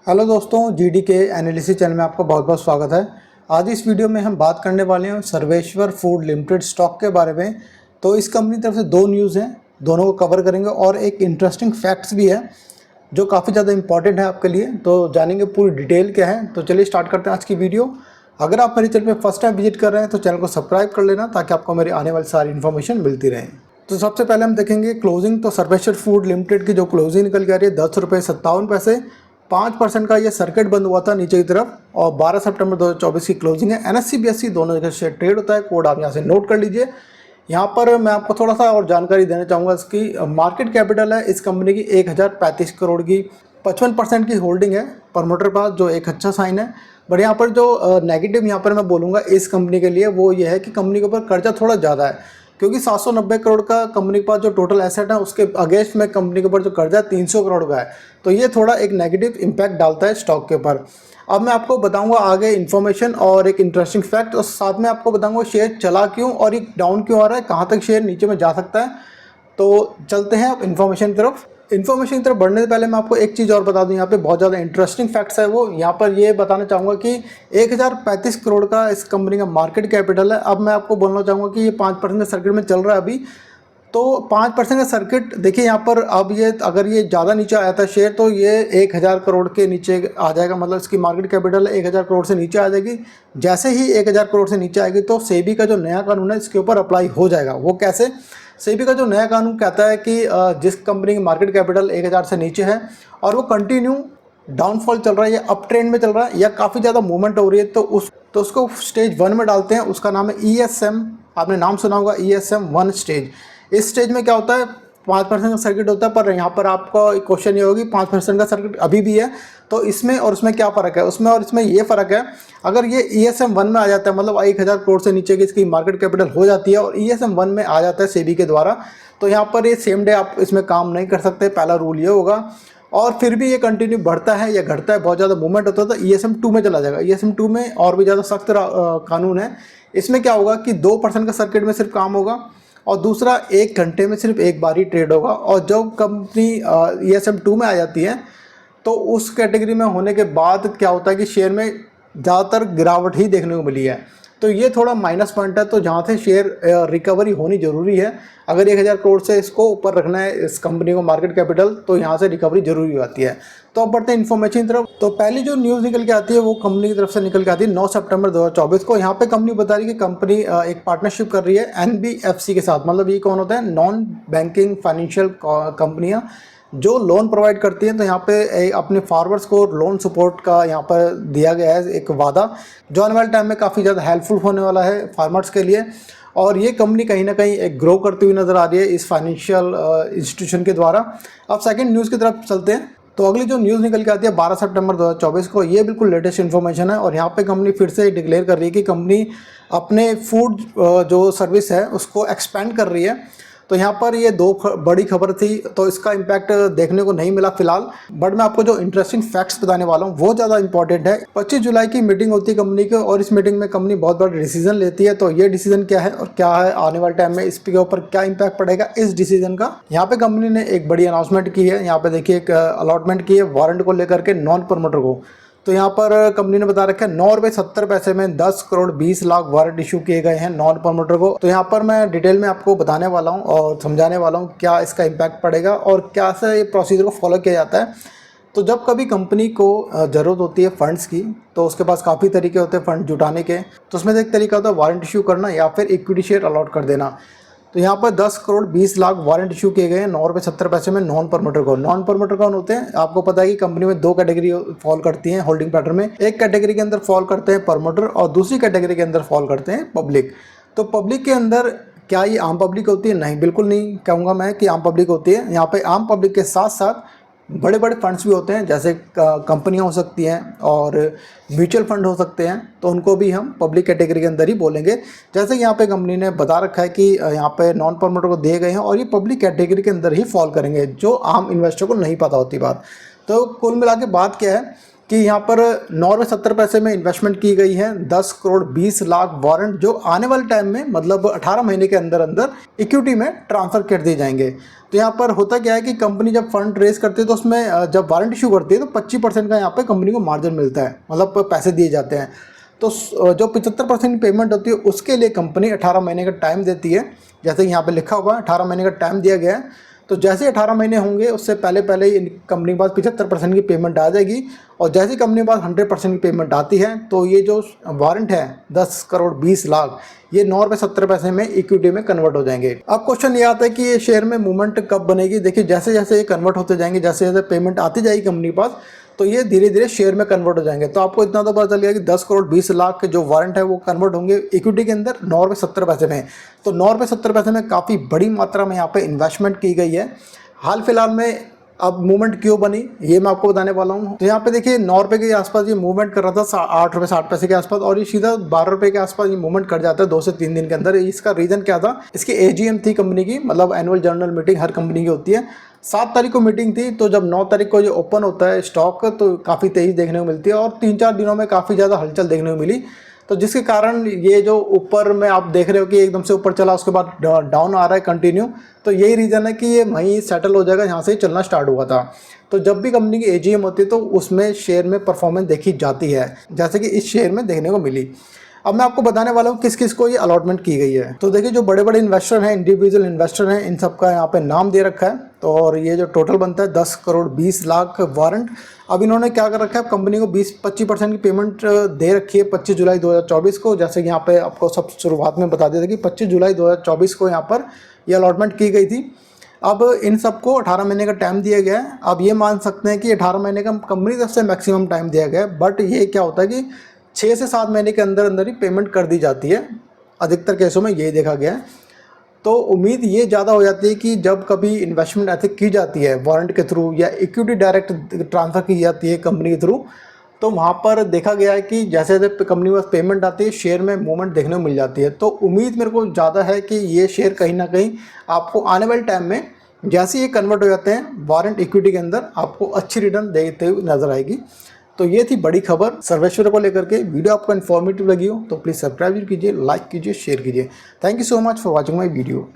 Hello दोस्तों, GD के analysis channel में आपका बहुत बहुत स्वागत है। आज इस वीडियो में हम बात करने वाले हैं सर्वेश्वर फूड लिमिटेड स्टॉक के बारे में। तो इस कंपनी की तरफ से दो न्यूज़ हैं, दोनों को कवर करेंगे और एक इंटरेस्टिंग फैक्ट्स भी है जो काफ़ी ज़्यादा इंपॉर्टेंट है आपके लिए। तो जानेंगे पूरी डिटेल क्या है। तो चलिए स्टार्ट करते हैं आज की वीडियो। अगर आप मेरे चैनल पर फर्स्ट टाइम विजिट कर रहे हैं तो चैनल को सब्सक्राइब कर लेना ताकि आपको मेरी आने वाली सारी इन्फॉर्मेशन मिलती रहे। तो सबसे पहले हम देखेंगे क्लोजिंग। तो सर्वेश्वर फूड लिमिटेड की जो क्लोजिंग निकल के आ रही है ₹10.57, 5% का ये सर्किट बंद हुआ था नीचे की तरफ और 12 सितंबर 2024 की क्लोजिंग है। NSE BSE दोनों जगह से ट्रेड होता है, कोड आप यहाँ से नोट कर लीजिए। यहाँ पर मैं आपको थोड़ा सा और जानकारी देना चाहूँगा। इसकी मार्केट कैपिटल है इस कंपनी की 1035 करोड़ की, 55% की होल्डिंग है प्रमोटर पास, जो एक अच्छा साइन है। बट यहाँ पर जो नेगेटिव यहाँ पर मैं बोलूँगा इस कंपनी के लिए वो ये है कि कंपनी के ऊपर कर्जा थोड़ा ज़्यादा है, क्योंकि 790 करोड़ का कंपनी के पास जो टोटल एसेट है उसके अगेंस्ट में कंपनी के ऊपर जो कर्जा 300 करोड़ का है। तो ये थोड़ा एक नेगेटिव इम्पैक्ट डालता है स्टॉक के ऊपर। अब मैं आपको बताऊंगा आगे इन्फॉर्मेशन और एक इंटरेस्टिंग फैक्ट, और साथ में आपको बताऊंगा शेयर चला क्यों और ये डाउन क्यों आ रहा है, कहाँ तक शेयर नीचे में जा सकता है। तो चलते हैं अब इन्फॉर्मेशन की तरफ बढ़ने से पहले मैं आपको एक चीज़ और बता दूं। यहाँ पे बहुत ज़्यादा इंटरेस्टिंग फैक्ट्स है वो। यहाँ पर ये बताना चाहूँगा कि 1035 करोड़ का इस कंपनी का मार्केट कैपिटल है। अब मैं आपको बोलना चाहूँगा कि ये 5% का सर्किट में चल रहा है अभी। तो 5% का सर्किट देखिए यहाँ पर, अब ये अगर ये ज़्यादा नीचे आया था शेयर तो ये 1000 करोड़ के नीचे आ जाएगा। मतलब इसकी मार्केट कैपिटल 1000 करोड़ से नीचे आ जाएगी। जैसे ही 1000 करोड़ से नीचे आएगी तो सेबी का जो नया कानून है इसके ऊपर अप्लाई हो जाएगा। वो कैसे? सेबी का जो नया कानून कहता है कि जिस कंपनी की मार्केट कैपिटल 1000 से नीचे है और वो कंटिन्यू डाउनफॉल चल रहा है या अप ट्रेंड में चल रहा है या काफ़ी ज़्यादा मूवमेंट हो रही है तो उसको स्टेज 1 में डालते हैं। उसका नाम है ESM। आपने नाम सुना होगा, ESM 1 स्टेज। इस स्टेज में क्या होता है, 5% का सर्किट होता है। पर यहाँ पर आपका क्वेश्चन ये होगी 5% का सर्किट अभी भी है तो इसमें और उसमें क्या फ़र्क है? उसमें और इसमें ये फ़र्क है, अगर ये ESM 1 में आ जाता है, मतलब 1000 करोड़ से नीचे की इसकी मार्केट कैपिटल हो जाती है और ESM 1 में आ जाता है सेबी के द्वारा, तो यहाँ पर ये सेम डे आप इसमें काम नहीं कर सकते। पहला रूल ये होगा। और फिर भी ये कंटिन्यू बढ़ता है या घटता है, बहुत ज़्यादा मूवमेंट होता है तो ESM 2 में चला जाएगा। ESM 2 में और भी ज़्यादा सख्त कानून है। इसमें क्या होगा कि 2% का सर्किट में सिर्फ काम होगा और दूसरा 1 घंटे में सिर्फ एक बार ही ट्रेड होगा। और जब कंपनी ESM 2 में आ जाती है तो उस कैटेगरी में होने के बाद क्या होता है कि शेयर में ज़्यादातर गिरावट ही देखने को मिली है। तो ये थोड़ा माइनस पॉइंट है। तो जहाँ से शेयर रिकवरी होनी ज़रूरी है, अगर 1000 करोड़ से इसको ऊपर रखना है इस कंपनी को मार्केट कैपिटल, तो यहाँ से रिकवरी जरूरी होती है। तो अब बढ़ते हैं इन्फॉर्मेशन की तरफ। तो पहली जो न्यूज़ निकल के आती है वो कंपनी की तरफ से निकल के आती है 9 सितंबर 2024 को। यहाँ पे कंपनी बता रही है कि कंपनी एक पार्टनरशिप कर रही है NBFC के साथ। मतलब ये कौन होता है? नॉन बैंकिंग फाइनेंशियल कंपनियाँ जो लोन प्रोवाइड करती हैं। तो यहाँ पे अपने फार्मर्स को लोन सपोर्ट का यहाँ पर दिया गया है एक वादा, जो आने वाले टाइम में काफ़ी ज़्यादा हेल्पफुल होने वाला है फार्मर्स के लिए। और ये कंपनी कहीं ना कहीं एक ग्रो करती हुई नज़र आ रही है इस फाइनेंशियल इंस्टीट्यूशन के द्वारा। अब सेकंड न्यूज़ की तरफ चलते हैं। तो अगली जो न्यूज़ निकल के आती है 12 सितंबर 2024 को, ये बिल्कुल लेटेस्ट इन्फॉर्मेशन है। और यहाँ पे कंपनी फिर से डिक्लेयर कर रही है कि कंपनी अपने फूड जो सर्विस है उसको एक्सपेंड कर रही है। तो यहाँ पर ये दो बड़ी खबर थी, तो इसका इम्पैक्ट देखने को नहीं मिला फिलहाल। बट मैं आपको जो इंटरेस्टिंग फैक्ट्स बताने वाला हूँ वो ज़्यादा इंपॉर्टेंट है। 25 जुलाई की मीटिंग होती है कंपनी की और इस मीटिंग में कंपनी बहुत बड़ा डिसीजन लेती है। तो ये डिसीजन क्या है और क्या है आने वाले टाइम में इसके ऊपर क्या इम्पैक्ट पड़ेगा इस डिसीजन का। यहाँ पे कंपनी ने एक बड़ी अनाउंसमेंट की है। यहाँ पे देखिए एक अलॉटमेंट की है वारंट को लेकर के नॉन प्रमोटर को। तो यहाँ पर कंपनी ने बता रखा है ₹9.70 में 10 करोड़ 20 लाख वारंट इशू किए गए हैं नॉन प्रमोटर को। तो यहाँ पर मैं डिटेल में आपको बताने वाला हूँ और समझाने वाला हूँ क्या इसका इम्पैक्ट पड़ेगा और क्या से ये प्रोसीजर को फॉलो किया जाता है। तो जब कभी कंपनी को ज़रूरत होती है फंड्स की, तो उसके पास काफ़ी तरीके होते हैं फंड जुटाने के। तो उसमें से एक तरीका होता है वारंट इशू करना या फिर इक्विटी शेयर अलॉट कर देना। तो यहाँ पर 10 करोड़ 20 लाख वारंट इशू किए गए हैं ₹9.70 में नॉन प्रमोटर को। नॉन प्रमोटर कौन होते हैं? आपको पता है कि कंपनी में दो कैटेगरी फॉल करती हैं होल्डिंग पैटर्न में। एक कैटेगरी के अंदर फॉल करते हैं प्रमोटर और दूसरी कैटेगरी के अंदर फॉल करते हैं पब्लिक। तो पब्लिक के अंदर क्या ये आम पब्लिक होती है? नहीं, बिल्कुल नहीं कहूँगा मैं कि आम पब्लिक होती है। यहाँ पे आम पब्लिक के साथ साथ बड़े बड़े फंड्स भी होते हैं, जैसे कंपनियां हो सकती हैं और म्यूचुअल फंड हो सकते हैं। तो उनको भी हम पब्लिक कैटेगरी के अंदर ही बोलेंगे। जैसे यहाँ पे कंपनी ने बता रखा है कि यहाँ पे नॉन प्रमोटर को दिए गए हैं और ये पब्लिक कैटेगरी के अंदर ही फॉल करेंगे, जो आम इन्वेस्टर को नहीं पता होती बात। तो कुल मिला के बात क्या है कि यहाँ पर 9 रुपये 70 पैसे में इन्वेस्टमेंट की गई है 10 करोड़ 20 लाख वारंट, जो आने वाले टाइम में मतलब 18 महीने के अंदर अंदर इक्विटी में ट्रांसफ़र कर दिए जाएंगे। तो यहाँ पर होता क्या है कि कंपनी जब फंड रेज करती है तो उसमें जब वारंट इशू करती है तो 25% का यहाँ पर कंपनी को मार्जिन मिलता है, मतलब पैसे दिए जाते हैं। तो जो 75% पेमेंट होती है उसके लिए कंपनी 18 महीने का टाइम देती है, जैसे यहाँ पे लिखा हुआ है 18 महीने का टाइम दिया गया है। तो जैसे 18 महीने होंगे उससे पहले पहले ही कंपनी के पास 75% की पेमेंट आ जाएगी, और जैसे कंपनी के पास 100% की पेमेंट आती है तो ये जो वारंट है 10 करोड़ 20 लाख, ये 9 रुपये 70 पैसे में इक्विटी में कन्वर्ट हो जाएंगे। अब क्वेश्चन ये आता है कि ये शेयर में मूवमेंट कब बनेगी। देखिए जैसे जैसे ये कन्वर्ट होते जाएंगे, जैसे जैसे पेमेंट आती जाएगी कंपनी के पास, तो ये धीरे धीरे शेयर में कन्वर्ट हो जाएंगे। तो आपको इतना तो पता चल गया कि 10 करोड़ 20 लाख के जो वारंट है वो कन्वर्ट होंगे इक्विटी के अंदर 9 रुपये 70 पैसे में। तो 9 रुपये 70 पैसे में काफ़ी बड़ी मात्रा में यहाँ पे इन्वेस्टमेंट की गई है। हाल फिलहाल में अब मूवमेंट क्यों बनी ये मैं आपको बताने वाला हूँ। तो यहाँ पे देखिए 9 रुपये के आसपास ये मूवमेंट कर रहा था 8 रुपये 60 पैसे के आसपास, और ये सीधा 12 रुपये के आसपास ये मूवमेंट कर जाता है 2 से 3 दिन के अंदर। इसका रीज़न क्या था, इसकी AGM थी कंपनी की, मतलब एनुअल जनरल मीटिंग हर कंपनी की होती है। 7 तारीख को मीटिंग थी, तो जब 9 तारीख को ये ओपन होता है स्टॉक तो काफ़ी तेज़ी देखने को मिलती है, और 3-4 दिनों में काफ़ी ज़्यादा हलचल देखने को मिली। तो जिसके कारण ये जो ऊपर में आप देख रहे हो कि एकदम से ऊपर चला उसके बाद डाउन आ रहा है कंटिन्यू, तो यही रीज़न है कि ये वहीं सेटल हो जाएगा, यहाँ से ही चलना स्टार्ट हुआ था। तो जब भी कंपनी की AGM होती है तो उसमें शेयर में परफॉर्मेंस देखी जाती है, जैसे कि इस शेयर में देखने को मिली। अब मैं आपको बताने वाला हूँ किस किस को ये अलॉटमेंट की गई है। तो देखिए जो बड़े बड़े इन्वेस्टर हैं, इंडिविजुअल इन्वेस्टर हैं, इन सबका यहाँ पे नाम दे रखा है। तो और ये जो टोटल बनता है 10 करोड़ 20 लाख वारंट। अब इन्होंने क्या कर रखा है, कंपनी को 20-25% की पेमेंट दे रखी है 25 जुलाई 2024 को। जैसे कि यहाँ पे आपको सब शुरुआत में बता दिया था कि 25 जुलाई 2024 को यहाँ पर ये अलॉटमेंट की गई थी। अब इन सबको 18 महीने का टाइम दिया गया है। अब ये मान सकते हैं कि 18 महीने का कंपनी तरफ से मैक्सिमम टाइम दिया गया है, बट ये क्या होता है कि 6 से 7 महीने के अंदर अंदर ही पेमेंट कर दी जाती है। अधिकतर केसों में यही देखा गया है। तो उम्मीद ये ज़्यादा हो जाती है कि जब कभी इन्वेस्टमेंट ऐसे की जाती है वारंट के थ्रू या इक्विटी डायरेक्ट ट्रांसफ़र की जाती है कंपनी के थ्रू, तो वहाँ पर देखा गया है कि जैसे जैसे कंपनी के पास पेमेंट आती है शेयर में मूवमेंट देखने को मिल जाती है। तो उम्मीद मेरे को ज़्यादा है कि ये शेयर कहीं ना कहीं आपको आने वाले टाइम में जैसे ये कन्वर्ट हो जाते हैं वारंट इक्विटी के अंदर, आपको अच्छी रिटर्न देते हुए नजर आएगी। तो ये थी बड़ी खबर सर्वेश्वर को लेकर के। वीडियो आपको इन्फॉर्मेटिव लगी हो तो प्लीज़ सब्सक्राइब कीजिए, लाइक कीजिए, शेयर कीजिए। Thank you so much for watching my video.